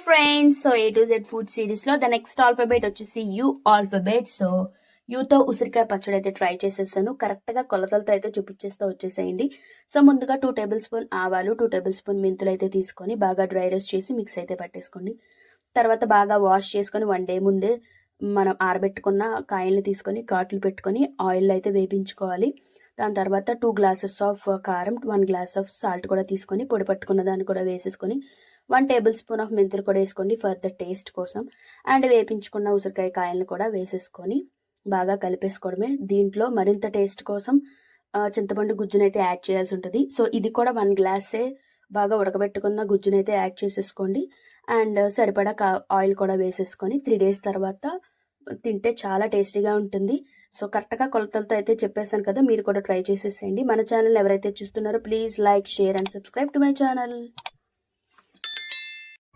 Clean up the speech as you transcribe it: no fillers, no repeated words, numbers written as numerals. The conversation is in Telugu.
Friends, so A to Z food series లో ద నెక్స్ట్ ఆల్ఫాబెట్ వచ్చేసి యూ ఆల్ఫాబెట్. సో యూతో ఉసిరికాయ పచ్చడి అయితే ట్రై చేసేసాను. కరెక్ట్ గా కొలతలతో అయితే చూపించేస్తూ వచ్చేసేయండి. సో ముందుగా 2 టేబుల్ స్పూన్ ఆవాలు, 2 టేబుల్ స్పూన్ మెంతులు అయితే తీసుకొని బాగా డ్రై రోస్ట్ చేసి మిక్స్ అయితే పట్టేసుకోండి. తర్వాత బాగా వాష్ చేసుకొని 1 డే ముందే మనం ఆరబెట్టుకున్న కాయల్ని తీసుకొని ఘాట్లు పెట్టుకొని ఆయిల్ అయితే వేపించుకోవాలి. దాని తర్వాత 2 గ్లాసెస్ ఆఫ్ కారం, 1 గ్లాస్ ఆఫ్ సాల్ట్ కూడా తీసుకొని పొడి పట్టుకున్న దాన్ని కూడా వేసేసుకొని 1 టేబుల్ స్పూన్ ఆఫ్ మెంతులు కూడా వేసుకోండి ఫర్ ద టేస్ట్ కోసం. అండ్ వేపించుకున్న ఉసిరికాయ కాయలను కూడా వేసేసుకొని బాగా కలిపేసుకోవడమే. దీంట్లో మరింత టేస్ట్ కోసం చింతపండు గుజ్జునైతే యాడ్ చేయాల్సి ఉంటుంది. సో ఇది కూడా 1 గ్లాసే బాగా ఉడకబెట్టుకున్న గుజ్జునైతే యాడ్ చేసేసుకోండి. అండ్ సరిపడా ఆయిల్ కూడా వేసేసుకొని 3 డేస్ తర్వాత తింటే చాలా టేస్టీగా ఉంటుంది. సో కరెక్ట్గా కొలతలతో అయితే చెప్పేశాను కదా, మీరు కూడా ట్రై చేసేసేయండి. మన ఛానల్ ఎవరైతే చూస్తున్నారో please like, share and subscribe to my channel.